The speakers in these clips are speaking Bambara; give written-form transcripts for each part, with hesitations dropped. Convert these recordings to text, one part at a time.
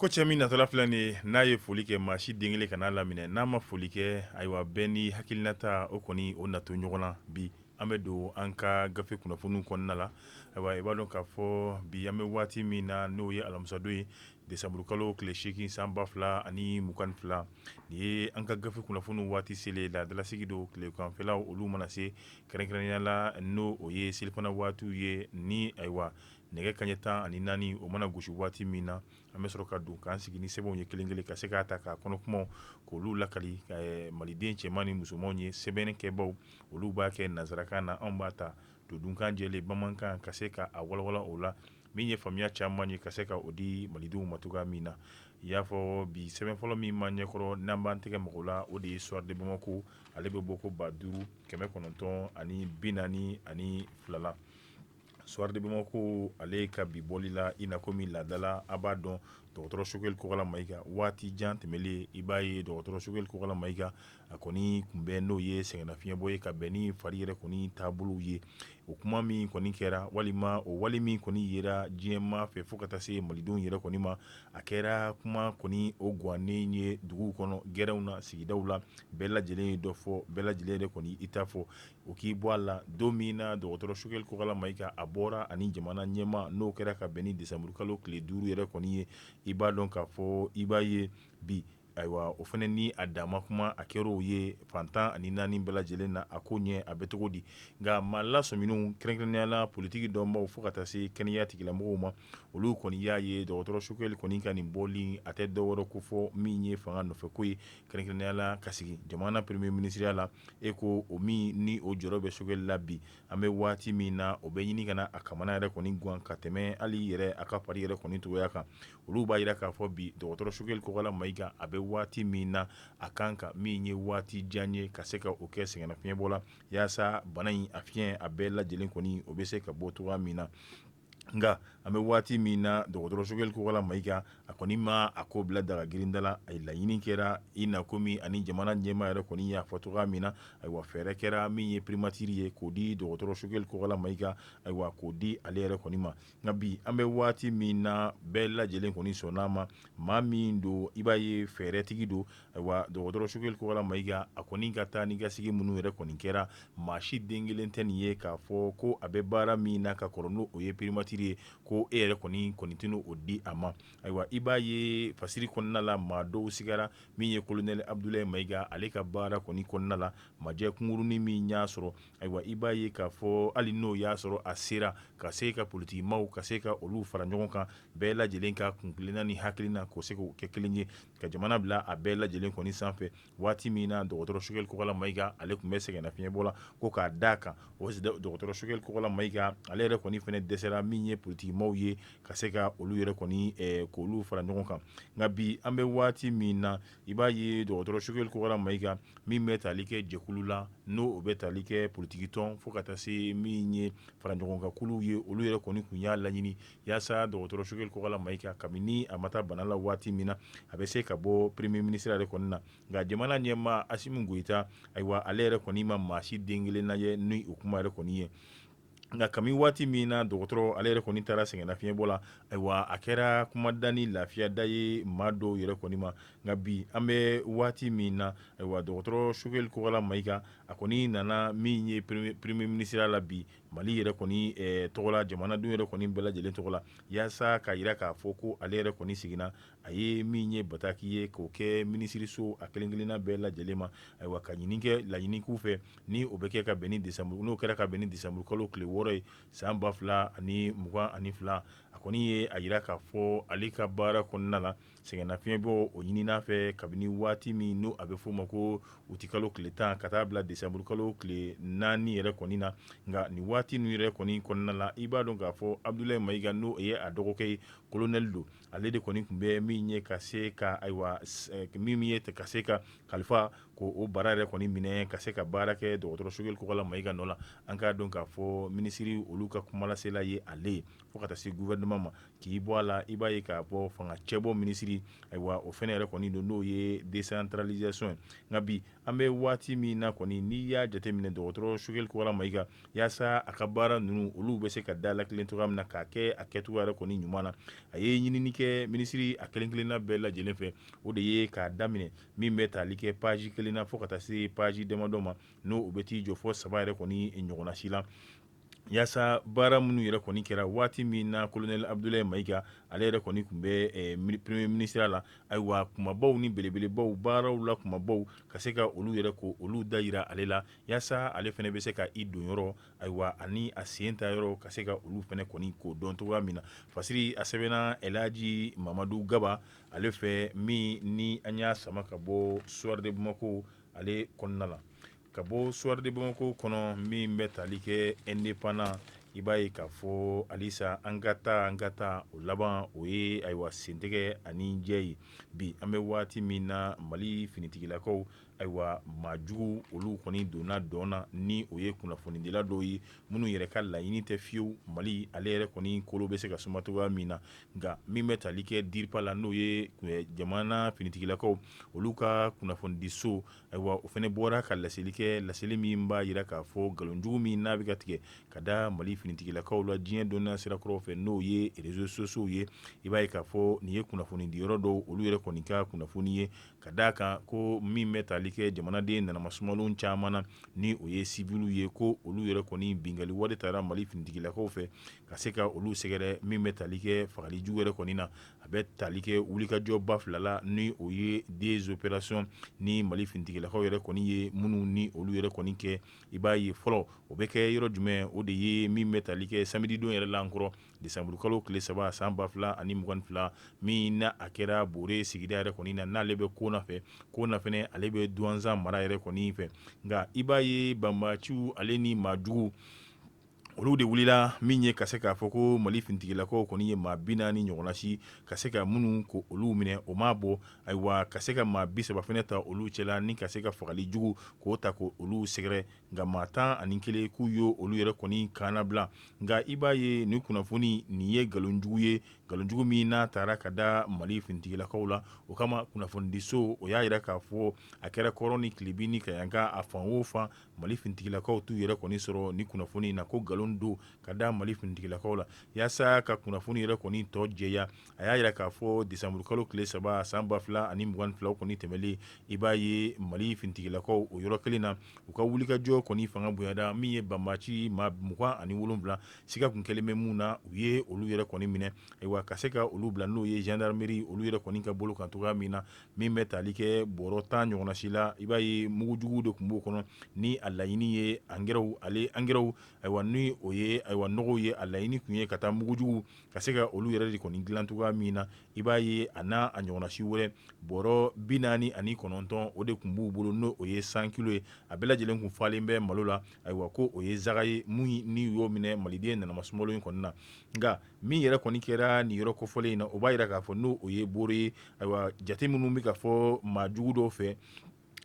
Ko cɛ min natɔla filɛ nin ye n'a ye foli kɛ maa si den kelen ka n'a laminɛ n'a ma foli kɛ ayiwa bɛɛ ni hakilinata o kɔni o nato ɲɔgɔn na bi an bɛ don an ka gafe kunnafoniw kɔnɔna la ayiwa i b'a dɔn k'a fɔ bi an bɛ waati min na n'o ye alamisadon ye desanburu kalo tile 8 san 2022 nin ye an ka gafe kunnafoniw waati selen laadalasigi don tileganfɛlaw olu mana se kɛrɛnkɛrɛnnenya la n'o o ye selifana waatiw ye ni ayiwa nɛgɛ kaɲɛ 14 o mana gosi waati min na an bɛ sɔrɔ ka don k'an sigi ni sɛbɛnw ye kelen kelen ka se k'a ta k'a kɔnɔ kumaw k'olu lakali ka maliden cɛman ni musomanw ye sɛbɛnnikɛbaw olu b'a kɛ nanzarakan na anw b'a ta dodunkan jɛlen bamanankan ka se ka a walawala o la min ye faamuya caman ye ka se ka o di malidenw ma cogoya min na i y'a fɔ bi sɛbɛn fɔlɔ min ma ɲɛkɔrɔ n'an b'an tɛgɛ mɔgɔw la o de ye Soir de Bamako ale bɛ bɔ ko 5942 la Soir de Bamako ale ka bi bɔli la i na komi laadala a b'a dɔn dɔgɔtɔrɔ Sogɛli Kokala Mayiga waati jan tɛmɛlen i b'a ye dɔgɔtɔrɔ Sogɛli Kokala Mayiga a kɔni kun bɛ n'o ye sɛgɛnnafiɲɛbɔ ye ka bɛn ni fari yɛrɛ kɔni taabolow ye o kuma min kɔni kɛra walima o wale min kɔni yera diɲɛma fɛ fo ka taa se malidenw yɛrɛ kɔni ma a kɛra kuma kɔni o gannen ye duguw kɔnɔ gɛrɛnw na sigidaw la bɛɛ lajɛlen ye dɔ fɔ bɛɛ lajɛlen yɛrɛ kɔni i t'a fɔ o k'i bɔ a la don min na dɔgɔtɔrɔ Sogɛli Kokala Mayiga a bɔra ani jamana ɲɛma n'o kɛra ka bɛn ni desanburu kalo tile 5 yɛrɛ kɔni ye i b'a dɔn k'a fɔ i b'a ye bi ayiwa o fana ni a dama kuma a kɛr'o ye fantan ani naani bɛɛ lajɛlen na a ko ɲɛ a bɛ cogo di nka maa lasɔminw kɛrɛnkɛrɛnnenya la politiki dɔnbaw fo ka taa se kɛnɛya tigilamɔgɔw ma olu kɔni y'a ye dɔgɔtɔrɔ Sogɛli kɔni ka nin bɔli a tɛ dɔwɛrɛ ko fɔ min ye fanga nɔfɛko ye kɛrɛnkɛrɛnnenya la ka sigi jamana premier ministeriya la e ko o min ni o jɔyɔrɔ bɛ Sogɛli la bi an bɛ waati min na o bɛ ɲini ka na a kamana yɛrɛ kɔni gan ka tɛmɛ hali yɛrɛ a ka pari yɛrɛ kɔni togoya kan olu b'a jira k'a fɔ bi dɔgɔtɔrɔ Sogɛli Kokala Mayiga a bɛ waati min na a kan ka min ye waati jan ye ka se ka o kɛ sɛgɛnnafiɲɛbɔ la yaasa bana in a fiɲɛ a bɛɛ lajɛlen kɔni o bɛ se ka bɔ cogoya min na nka an bɛ waati min na dɔgɔtɔrɔ Sogɛli Kokala Mayiga a kɔni ma a ko bila daga girinda la a laɲini kɛra i na komi ani jamana ɲɛmaa yɛrɛ kɔni y'a fɔ cogoya min na ayiwa fɛɛrɛ kɛra min ye primatire ye k'o di dɔgɔtɔrɔ Sogɛli Kokala Mayiga ayiwa k'o di ale yɛrɛ kɔni ma nka bi an bɛ waati min na bɛɛ lajɛlen kɔni sɔnn'a ma maa min don i b'a ye fɛɛrɛtigi don ayiwa dɔgɔtɔrɔ Sogɛli Kokala Mayiga a kɔni ka taa ni ka sigi minnu yɛrɛ kɔni kɛra maa si den kelen tɛ nin ye k'a fɔ ko a bɛ baara min na ka kɔrɔ n'o o ye primatire ye ko e yɛrɛ kɔni tɛna o di a ma ayiwa i b'a ye fasiri kɔnɔna la maa dɔw sigara min ye colonel Abdulaye Mayiga ale ka baara kɔni kɔnɔna la majɛ kunkurunin min y'a sɔrɔ ayiwa i b'a ye k'a fɔ hali n'o y'a sɔrɔ a sera ka se ka politikimaw ka se ka olu fara ɲɔgɔn kan bɛɛ lajɛlen ka kunkilenna ni hakilina k'o se k'o kɛ kelen ye ka jamana bila a bɛɛ lajɛlen kɔni sanfɛ waati min na dɔgɔtɔrɔ Sogɛli Kokala Mayiga ale tun bɛ sɛgɛnnafiɲɛbɔ la ko k'a d'a kan o dɔgɔtɔrɔ Sogɛli Kokala Mayiga ale yɛrɛ kɔni fana dɛsɛra min ye politikimaw ye ka se ka olu yɛrɛ kɔni k'olu fara ɲɔgɔn kan nka bi an bɛ waati min na i b'a ye dɔgɔtɔrɔ Sogɛli Kokala Mayiga min bɛ tali kɛ jɛkulu la n'o o bɛ tali kɛ politiki tɔn fo ka taa se min ye fara ɲɔgɔn kan kuluw ye olu yɛrɛ kɔni kun y'a laɲini yaasa dɔgɔtɔrɔ Sogɛli Kokala Mayiga kabini a ma taa bana la waati min na a bɛ se ka bɔ premier ministre yɛrɛ kɔni na nka jamana ɲɛmaa Asimu Goyita ayiwa ale yɛrɛ kɔni ma maa si den kelen lajɛ ni o kuma yɛrɛ kɔni ye nka kami waati min na dɔgɔtɔrɔ ale yɛrɛ kɔni taara sɛgɛnnafiɲɛbɔ la ayiwa a kɛra kumada ni lafiyada ye maa dɔw yɛrɛ kɔni ma nka bi an bɛ waati min na ayiwa dɔgɔtɔrɔ Sogɛli Kokala Mayiga a kɔni nana min ye premier ministre la bi Mali yɛrɛ kɔni tɔgɔ la jamanadenw yɛrɛ kɔni bɛɛ lajɛlen tɔgɔ la yaasa ka yira k'a fɔ ko ale yɛrɛ kɔni siginna a ye min ye bataki ye k'o kɛ minisiriso a kelen kelenna bɛɛ lajɛlen ma ayiwa ka ɲini kɛ laɲini k'u fɛ ni o bɛ kɛ ka bɛn ni desanburu n'o kɛra ka bɛn ni desanburu kalo tile 6 ye san 2022 a kɔni ye a yira k'a fɔ ale ka baara kɔnɔna la sɛgɛnnafiɲɛ bɔ o ɲinina fɛ kabini waati min n'o a bɛ fɔ ma ko uti kalo tile 10 ka taa bila desanburu kalo tile 4 yɛrɛ kɔni na nka nin waati ninnu yɛrɛ kɔni kɔnɔna la i b'a dɔn k'a fɔ Abdulaye Mayiga n'o ye a dɔgɔkɛ ye colonel don ale de kɔni tun bɛ min ye ka se ka ayiwa min ye ka se ka kalifa ko o bara yɛrɛ kɔni minɛ ka se ka baara kɛ dɔgɔtɔrɔ Sogɛl Kokala Mayiga nɔ la an k'a dɔn k'a fɔ minisiri olu ka kumalasela ye ale ye fo ka taa se gouvernement ma k'i bɔ a la i b'a ye k'a bɔ fanga cɛbɔ minisiri ayiwa o fɛnɛ yɛrɛ kɔni don n'o ye décentralisation nka bi an bɛ waati min na kɔni n'i y'a jateminɛ dɔgɔtɔrɔ Sogɛl Kokala Mayiga yaasa a ka baara ninnu olu bɛ se ka da lakelen cogoya min na k'a kɛ a kɛcogo yɛrɛ kɔni ɲuman na a ye ɲinini kɛ minisiri a kelen kelenna bɛɛ lajɛlen fɛ o de ye k'a daminɛ min bɛ tali kɛ page 1 na fo ka taa se page damadɔ ma n'o bɛ t'i jɔ fɔ 3 yɛrɛ kɔni ɲɔgɔnna si la yaasa baara minnu yɛrɛ kɔni kɛra waati min na colonel Abdulaye Mayiga ale yɛrɛ kɔni tun bɛ premier ministre la ayiwa kumabaw ni belebelebaw baaraw la kumabaw ka se ka olu yɛrɛ ko olu da yira ale la yaasa ale fɛnɛ bɛ se ka i don yɔrɔ ayiwa ani a sen ta yɔrɔ ka se ka olu fɛnɛ kɔni k'o dɔn cogoya min na fasiri a sɛbɛnna Elhaji Mamadu Gaba ale fɛ min ni an y'a sama ka bɔ Soir de Bamako ale kɔnɔna la ka bɔ Soir de Bamako kɔnɔ min bɛ tali kɛ indépendant i b'a ye k'a fɔ halisa an ka taa o laban o ye ayiwa sentɛgɛ ani jɛ ye bi an bɛ waati min na Mali finitigilakaw ayiwa maajugu olu kɔni donna dɔn na ni o ye kunnafonidila dɔw ye minnu yɛrɛ ka laɲini tɛ fiyewu Mali ale yɛrɛ kɔni kolo bɛ se ka suma cogoya min na nka min bɛ tali kɛ DIRPA la n'o ye jamana finitigilakaw olu ka kunnafonidiso ayiwa o fɛnɛ bɔra ka laseli kɛ laseli min b'a yira k'a fɔ nkalonjugu min n'a bɛ ka tigɛ ka da Mali finitigilakaw la diɲɛ dɔnniya sirakɔrɔw fɛ n'o ye réseaux sociaux ye i b'a ye k'a fɔ nin ye kunnafonidiyɔrɔ dɔw olu yɛrɛ kɔni ka kunnafoni ye ka d'a kan ko min bɛ tali kɛ jamanaden nanamasumalenw caman na ni o ye civil ye ko olu yɛrɛ kɔni bingali wale taara Mali finitigilakaw fɛ ka se ka olu sɛgɛrɛ min bɛ tali kɛ fagalijugu yɛrɛ kɔni na a bɛ tali kɛ wulikajɔba 2 la ni o ye des opérations ni Mali finitigilakaw yɛrɛ kɔni ye minnu ni olu yɛrɛ kɔni kɛ i b'a ye fɔlɔ o bɛ kɛ yɔrɔ jumɛn o de ye min bɛ tali kɛ samedi don yɛrɛ la nkɔrɔ desanburu kalo tile 3 san 2022 min na a kɛra Bore sigida yɛrɛ kɔni na n'ale bɛ Kona fɛ Kona fɛnɛ ale bɛ Douanza mara yɛrɛ kɔni fɛ nka i b'a ye banbaciw ale ni maajugu olu de wulila min ye ka se k'a fɔ ko Mali finitigilakaw kɔni ye maa 40 ɲɔgɔnna si ka se ka minnu ko olu minɛ o m'a bɔ ayiwa ka se ka maa 30 fɛnɛ ta olu cɛla ni ka se ka fagali jugu k'o ta ko olu sɛgɛrɛ nka maa 11 k'u y'o olu yɛrɛ kɔni kaana bila nka i b'a ye nin kunnafoni nin ye nkalonjugu ye nkalonjugu min n'a taara ka da Mali finitigilakaw la o kama kunnafonidiso o y'a yira k'a fɔ a kɛra kɔrɔ ni tilebi ni kayanka a fan o fan Mali finitigilakaw t'u yɛrɛ kɔni sɔrɔ ni kunnafoni in na ko nkalon don ka da Mali finitigilakaw la yaasa ka kunnafoni yɛrɛ kɔni tɔ jɛya a y'a yira k'a fɔ desanburu kalo tile 3 san 2022 kɔni tɛmɛlen i b'a ye Mali finitigilakaw o yɔrɔ kelen na u ka wulikajɔ kɔni fanga bonyana min ye banbaci maa 27 siga kun kɛlen bɛ mun na u ye olu yɛrɛ kɔni minɛ ayiwa ka se ka olu bila n'o ye gendarmerie olu yɛrɛ kɔni ka bolo kan cogoya min na min bɛ tali kɛ bɔrɔ 10 ɲɔgɔnna si la i b'a ye mugujugu de tun b'o kɔnɔ ni a laɲini ye angɛrɛw ayiwa ni o ye ayiwa nɔgɔw ye a laɲini tun ye ka taa mugujugu ka se ka olu yɛrɛ de kɔni dilan cogoya min na i b'a ye a n'a a ɲɔgɔnna si wɛrɛ bɔrɔ 49 o de tun b'u bolo n'o o ye 100 kilo ye a bɛɛ lajɛlen kun falen bɛ malo la ayiwa ko o ye zaga ye mun ni y'o minɛ maliden nanamasumalenw in kɔni na nka min yɛrɛ kɔni kɛra nin yɔrɔ kɔfɔlen in na o b'a yira k'a fɔ n'o o ye Bore ye ayiwa jate minnu bɛ ka fɔ maajugu dɔw fɛ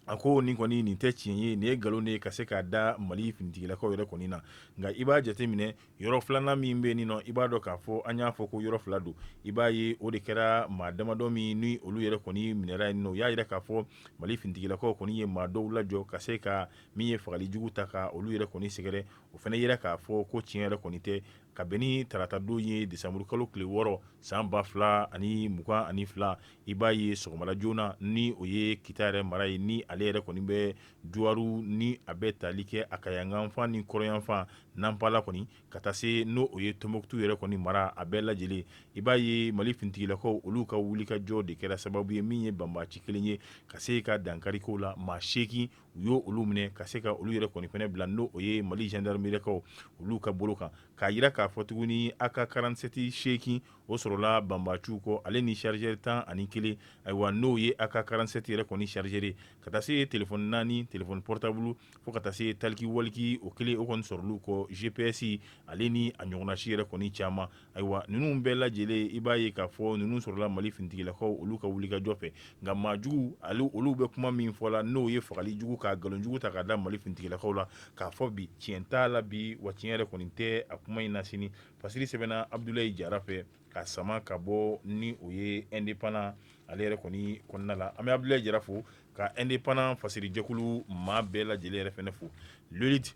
a ko nin kɔni nin tɛ tiɲɛ ye nin ye nkalon de ye ka se k'a da Mali finitigilakaw yɛrɛ kɔni na nka i b'a jateminɛ yɔrɔ filanan min bɛ nin nɔ i b'a dɔn k'a fɔ an y'a fɔ ko yɔrɔ 2 don i b'a ye o de kɛra maa damadɔ min ni olu yɛrɛ kɔni minɛra yen nɔ o y'a yira k'a fɔ Mali finitigilakaw kɔni ye maa dɔw lajɔ ka se ka min ye fagalijugu ta ka olu yɛrɛ kɔni sɛgɛrɛ o fana yira k'a fɔ ko tiɲɛ yɛrɛ kɔni tɛ ka bɛn ni tarata don ye desanburu kalo tile 6 san 2022 i b'a ye sɔgɔmada joona ni o ye Kita yɛrɛ mara ye ni ale yɛrɛ kɔni bɛ Duwaru ni a bɛ tali kɛ a kayanganfan ni kɔrɔyanfan Nampala kɔni ka taa se n'o o ye Tombouctou yɛrɛ kɔni mara a bɛɛ lajɛlen i b'a ye Mali finitigilakaw olu ka wulikajɔ de kɛra sababu ye min ye banbaci kelen ye ka se ka dankari kow la maa 8 u y'o olu minɛ ka se ka olu yɛrɛ kɔni fɛnɛ bila n'o o ye Mali gendarmeriekaw olu ka bolo kan k'a yira k'a k'a fɔ tuguni AK47 seekin o sɔrɔla Banbacu kɔ ale ni chargeur 11 ayiwa n'o ye AK47 yɛrɛ kɔni chargeur ka taa se téléphone 4 téléphone portable fo ka taa se taliki waliki o kelen o kɔni sɔrɔlu kɔ GPS ale ni a ɲɔgɔnna si yɛrɛ kɔni caman ayiwa ninnu bɛɛ lajɛlen i b'a ye k'a fɔ ninnu sɔrɔla Mali finitigilakaw olu ka wulikajɔ fɛ nka maajugu olu bɛ kuma min fɔ la n'o ye fagali jugu ka nkalon jugu ta k'a da Mali finitigilakaw la k'a fɔ bi tiɲɛ t'a la bi wa tiɲɛ yɛrɛ kɔni tɛ a kuma in na sini fasiri sɛbɛnna Abdulaye Jara fɛ ka sama ka bɔ ni o ye indépendant ale yɛrɛ kɔni kɔnɔna la an bɛ Abdulaye Jara fo ka indépendant fasiri jɛkulu maa bɛɛ lajɛlen yɛrɛ fɛnɛ fo Lulit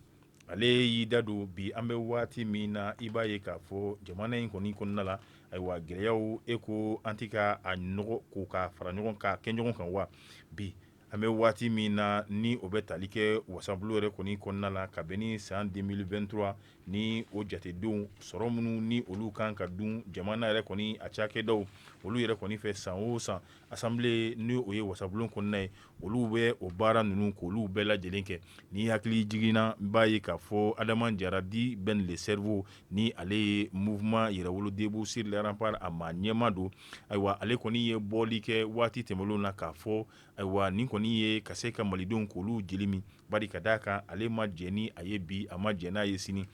ale y'i da don bi an bɛ waati min na i b'a ye k'a fɔ jamana in kɔni kɔnɔna la ayiwa gɛlɛyaw e ko an tɛ ka a nɔgɔ ko ka fara ɲɔgɔn kan kɛ ɲɔgɔn kan wa bi an bɛ waati min na ni o bɛ tali kɛ wasabulon yɛrɛ kɔni kɔnɔna la ka bɛn ni san 2023 ni o jatedenw sɔrɔ minnu ni olu kan ka dun jamana yɛrɛ kɔni a cakɛdaw olu yɛrɛ kɔni fɛ san o san assemblée ni o ye wasabulon kɔnɔna ye olu bɛ o baara ninnu k'olu bɛɛ lajɛlen kɛ ni hakili jiginna n b'a ye k'a fɔ Adama Jara di Ben le cerveau ni ale ye mouvement yɛrɛwolo debout sur les remparts a maa ɲɛma don ayiwa ale kɔni ye bɔli kɛ waati tɛmɛnlenw na k'a fɔ ayiwa nin kɔni ye ka se ka malidenw k'olu jeli min bari ka d'a kan ale ma jɛ ni a ye bi a ma jɛ n'a ye sini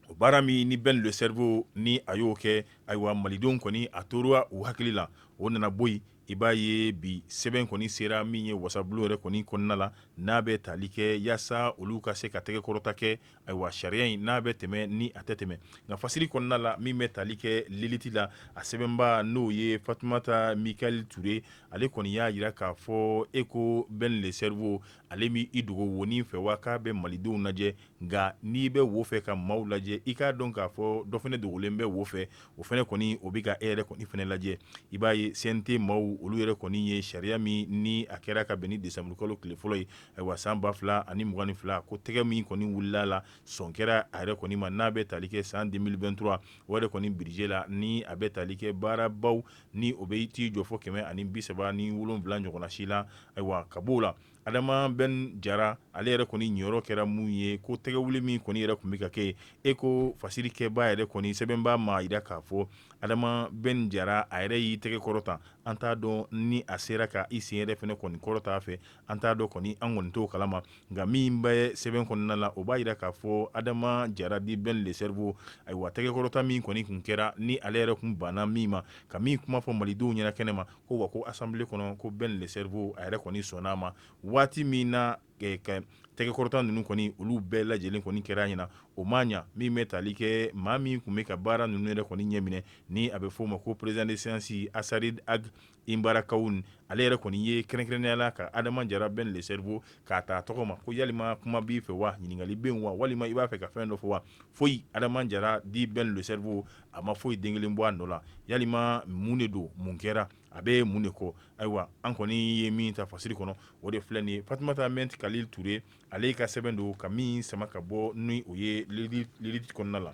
o baara min ni Ben le cerveau ni a y'o kɛ ayiwa malidenw kɔni a tora u hakili la o nana bɔ yen i b'a ye bi sɛbɛn kɔni sera min ye wasabulon yɛrɛ kɔni kɔnɔna la n'a bɛ tali kɛ yaasa olu ka se ka tɛgɛ kɔrɔta kɛ ayiwa sariya in n'a bɛ tɛmɛ ni a tɛ tɛmɛ nka fasiri kɔnɔna la min bɛ tali kɛ liliti la a sɛbɛnba n'o ye Fatumata Mikael Ture ale kɔni y'a jira k'a fɔ e ko Ben le cerveau ale mi i dogo wonin fɛ wa k'a bɛ malidenw lajɛ nka n'i bɛ wo fɛ ka maaw lajɛ i k'a dɔn k'a fɔ dɔ fɛnɛ dogolen bɛ wo fɛ o fɛnɛ kɔni o bɛ ka e yɛrɛ kɔni fɛnɛ lajɛ i b'a ye CNT maaw olu yɛrɛ kɔni ye sariya min ni a kɛra ka bɛn ni décembre kalo tile fɔlɔ ye ayiwa san 2022 ko tɛgɛ min kɔni wulila la sɔn kɛra a yɛrɛ kɔni ma n'a bɛ tali kɛ san 2023 o yɛrɛ kɔni budget la ni a bɛ tali kɛ baarabaw ni o bɛ t'i jɔ fɔ 137 ɲɔgɔnna si la ayiwa ka b'o la Adama Ben Jara ale yɛrɛ kɔni ɲɔyɔrɔ kɛra mun ye ko tɛgɛwuli min kɔni yɛrɛ tun bɛ ka kɛ e ko fasiri kɛbaa yɛrɛ kɔni sɛbɛnbaa ma jira k'a fɔ Adama Ben Jara a yɛrɛ y'i tɛgɛ kɔrɔta an t'a dɔn ni a sera ka i sen yɛrɛ fɛnɛ kɔni kɔrɔta a fɛ an t'a dɔn kɔni an kɔni t'o kalama nka min bɛ sɛbɛn kɔnɔna la o b'a jira k'a fɔ Adama Jara di Ben le cerveau ayiwa tɛgɛ kɔrɔta min kɔni kun kɛra ni ale yɛrɛ kun banna min ma ka min kuma fɔ malidenw ɲɛna kɛnɛ ma ko wa ko assemblée kɔnɔ ko Ben le cerveau a yɛrɛ kɔni sɔnn'a ma waati min na ka tɛgɛ kɔrɔta ninnu kɔni olu bɛɛ lajɛlen kɔni kɛra ɲɛna o ma ɲa min bɛ tali kɛ maa min kun bɛ ka baara ninnu yɛrɛ kɔni ɲɛminɛ ni a bɛ fɔ o ma ko président de séance Asarid Ag Imbarakawun ale yɛrɛ kɔni ye kɛrɛnkɛrɛnnenya la ka Adama Jara Ben le cerveau k'a ta tɔgɔ ma ko yalima kuma b'i fɛ wa ɲininkali bɛ yen wa walima i b'a fɛ ka fɛn dɔ fɔ wa foyi Adama Jara di Ben le cerveau a ma foyi den kelen bɔ a nɔ la yalima mun de don mun kɛra a bɛ mun de kɔ ayiwa an kɔni ye min ta fasiri kɔnɔ o de filɛ nin ye Fatumata Mɛnti Kalil Ture ale ka sɛbɛn don ka min sama ka bɔ ni o ye liliti kɔnɔna la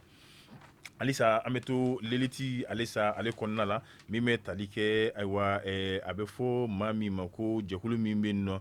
halisa an bɛ to liliti halisa ale kɔnɔna la min bɛ tali kɛ ayiwa a bɛ fɔ maa min ma ko jɛkulu min bɛ yen nɔ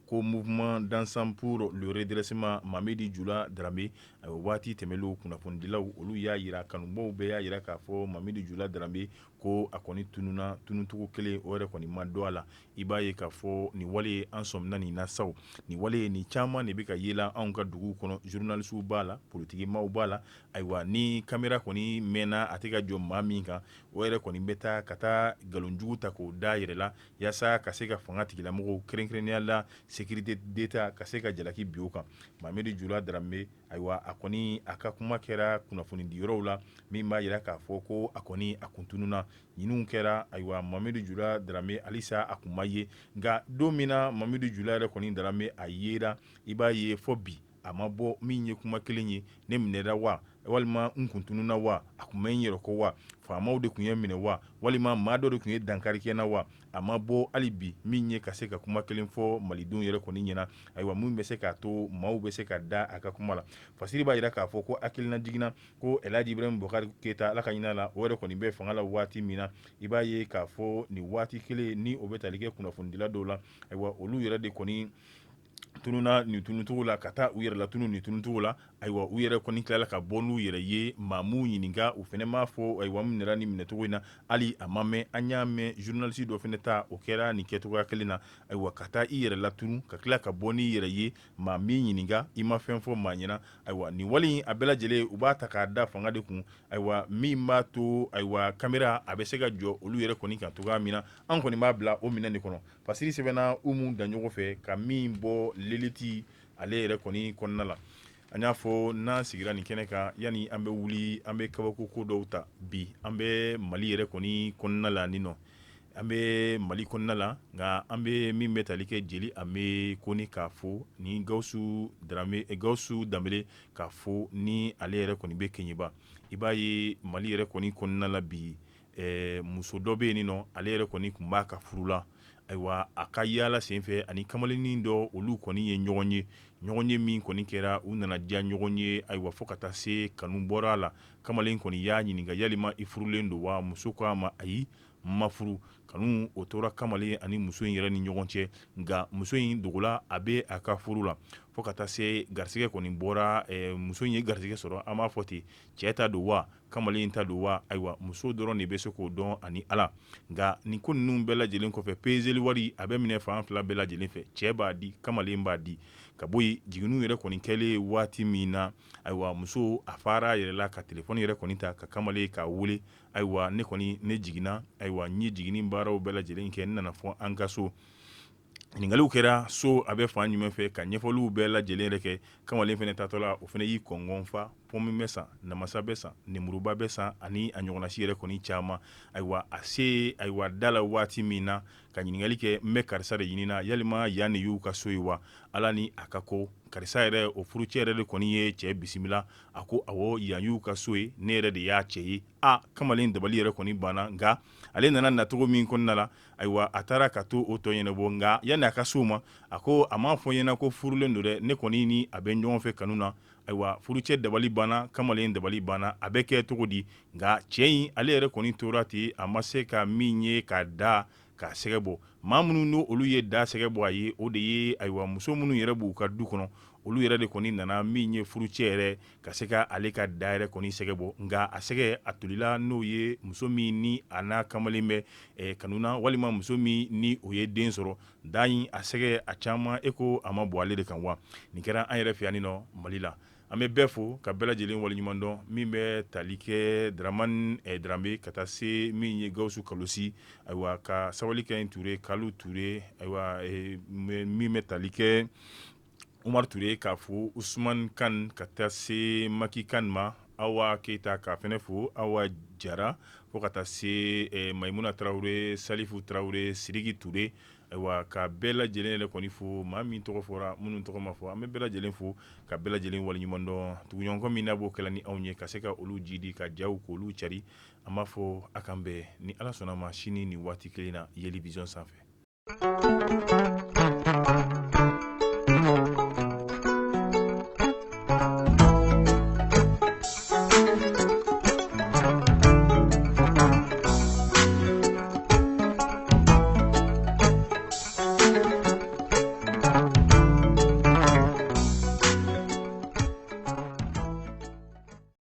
ko mouvement d'ensemble pour le redressement Mamadi Jula Darambe waati tɛmɛlenw kunnafonidilaw olu y'a jira kanubaw bɛɛ y'a jira k'a fɔ Mamadi Jula Darambe ko a kɔni tununa tunucogo kelen o yɛrɛ kɔni ma dɔn a la i b'a ye k'a fɔ nin wale ye an sɔmina nin na saw nin wale ye nin caman de bɛ ka yela anw ka duguw kɔnɔ journalistes b'a la politikimaaw b'a la ayiwa ni caméra kɔni mɛnna a tɛ ka jɔ maa min kan o yɛrɛ kɔni bɛ taa ka taa nkalonjugu ta k'o da a yɛrɛ la yaasa ka se ka fanga tigilamɔgɔw kɛrɛnkɛrɛnnenya la sécurité d'État ka se ka jalaki bin o kan Mamadi Jula Darambe ayiwa a kɔni a ka kuma kɛra kunnafonidiyɔrɔw la min b'a jira k'a fɔ ko a kɔni a kun tununa ɲininiw kɛra ayiwa Mamadi Jula Darambe halisa a kun ma ye nka don min na Mamadi Jula yɛrɛ kɔni Darambe a yera i b'a ye fɔ bi a ma bɔ min ye kuma kelen ye ne minɛra wa walima n kun tununa wa a kun bɛ n yɛrɛ kɔ wa faamaw de kun ye minɛ wa walima maa dɔ de kun ye dankari kɛ n na wa a ma bɔ hali bi min ye ka se ka kuma kelen fɔ malidenw yɛrɛ kɔni ɲɛna ayiwa mun bɛ se k'a to maaw bɛ se ka da a ka kuma la fasiri b'a jira k'a fɔ ko hakilina jiginna ko Elhaji Ibrahim Bubakari Keyita ala ka ɲin'a la o yɛrɛ kɔni bɛ fanga la waati min na i b'a ye k'a fɔ nin waati kelen ni o bɛ tali kɛ kunnafonidila dɔw la ayiwa olu yɛrɛ de kɔni tununa ni tunucogo la ka taa u yɛrɛ la tunu ni tunucogo la ayiwa u yɛrɛ kɔni tilala ka bɔ n'u yɛrɛ ye maa m'u ɲininka u fɛnɛ m'a fɔ ayiwa n minɛra ni minɛcogo in na hali a ma mɛn an y'a mɛn journaliste dɔ fɛnɛ ta o kɛra nin kɛcogoya kelen na ayiwa ka taa i yɛrɛ la tunu ka tila ka bɔ n'i yɛrɛ ye maa min ɲininka i ma fɛn fɔ maa ɲɛna ayiwa nin wale in a bɛɛ lajɛlen u b'a ta k'a da fanga de kun ayiwa min b'a to ayiwa kamera a bɛ se ka jɔ olu yɛrɛ kɔni kan cogoya min na an kɔni b'a bila o minɛn de kɔnɔ Fasiri sɛbɛnna Umu Daɲogo fɛ ka min bɔ leliti ale yɛrɛ kɔni kɔnɔna la an y'a fɔ n'an sigira nin kɛnɛ kan yani an bɛ wuli an bɛ kabako ko dɔw ta bi an bɛ Mali yɛrɛ kɔni kɔnɔna la nin nɔ an bɛ Mali kɔnɔna la nka an bɛ min bɛ tali kɛ jeli a bɛ koni k'a fɔ ni Gawusu Danbele k'a fɔ ni ale yɛrɛ kɔni bɛ Keɲeba i b'a ye Mali yɛrɛ kɔni kɔnɔna la bi muso dɔ bɛ yen nɔ ale yɛrɛ kɔni tun b'a ka furu la ayiwa a ka yaala senfɛ ani kamalennin dɔ olu kɔni ye ɲɔgɔn ye min kɔni kɛra u nana diya ɲɔgɔn ye ayiwa fo ka taa se kanu bɔra a la kamalen kɔni y'a ɲininka yalima i furulen don wa muso k'a ma ayi ma furu kanu o tora kamalen ani muso in yɛrɛ ni ɲɔgɔn cɛ nka muso in dogola a bɛ a ka furu la fo ka taa se garisɛgɛ kɔni bɔra muso in ye garisɛgɛ sɔrɔ an b'a fɔ ten cɛ ta don wa kamalen ta don wa ayiwa muso dɔrɔn de bɛ se k'o dɔn ani ala nka nin ko ninnu bɛɛ lajɛlen kɔfɛ peseli wari a bɛ minɛ fan fila bɛɛ lajɛlen fɛ cɛ b'a di kamalen b'a di ka bɔ yen jiginniw yɛrɛ kɔni kɛlen waati min na ayiwa muso a fara yɛrɛ la ka telefɔni yɛrɛ kɔni ta ka kamalen k'a wele ayiwa ne jiginna ayiwa n ye jiginni baaraw bɛɛ lajɛlen kɛ n nana fɔ an ka so ɲininkaliw kɛra so a bɛ fan jumɛn fɛ ka ɲɛfɔliw bɛɛ lajɛlen yɛrɛ kɛ kamalen fɛnɛ tatɔ la o fɛnɛ y'i kɔngɔn fa pɔmi bɛ san namasa bɛ san nemuruba bɛ san ani a ɲɔgɔnnasi yɛrɛ kɔni caman ayiwa a se ayiwa da la waati min na ka ɲininkali kɛ n bɛ karisa de ɲinina yalima yan de y'u ka so ye wa ala ni a ka ko karisa yɛrɛ o furucɛ yɛrɛ de kɔni ye cɛ bisimila a ko awɔ yan y'u ka so ye ne yɛrɛ de y'a cɛ ye kamalen dabali yɛrɛ kɔni banna nka ale nana nacogo min kɔnɔna la ayiwa a taara ka to o tɔ ɲɛnabɔ nka yanni a ka so ma a ko a m'a fɔ ɲɛna ko furulen don dɛ ne kɔni ni a bɛ ɲɔgɔn fɛ kanu na ayiwa furucɛ dabali banna kamalen dabali banna a bɛ kɛ cogo di nka cɛ in ale yɛrɛ kɔni tora ten a ma se ka min ye k'a da k'a sɛgɛ bɔ maa minnu n'o olu ye da sɛgɛ bɔ a ye o de ye ayiwa muso minnu yɛrɛ b'u ka du kɔnɔ olu yɛrɛ de kɔni nana min ye furucɛ yɛrɛ ka se ka ale ka da yɛrɛ kɔni sɛgɛ bɔ nka a sɛgɛ a tolila n'o ye muso min ni a n'a kamalen bɛ kanu na walima muso min ni o ye den sɔrɔ da in a sɛgɛ a caman ko a ma bɔ ale de kan wa nin kɛra an yɛrɛ fɛ yan nɔ Mali la an bɛ bɛɛ fo ka bɛɛ lajɛlen waleɲuman dɔn min bɛ tali kɛ Daramani Darambe ka taa se min ye Gawusu Kalosi ayiwa ka sabali kɛ Ture Kalu Ture ayiwa min bɛ tali kɛ Umar Ture k'a fo Usumani Kan ka taa se Maki Kan ma Awa Keita k'a fɛnɛ fo Awa Jara fo ka taa se Mayimuna Tarawele Salifu Tarawele Sidiki Ture ayiwa ka bɛɛ lajɛlen yɛrɛ kɔni fo maa min tɔgɔ fɔra minnu tɔgɔ ma fɔ an bɛ bɛɛ lajɛlen fo ka bɛɛ lajɛlen waleɲuman dɔn tuguɲɔgɔnkɔ min n'a b'o kɛla ni anw ye ka se ka olu jidi ka jaw k'olu cari an b'a fɔ a kan bɛɛ ni ala sɔnna ma sini ni waati kelen na Yeli Vision sanfɛ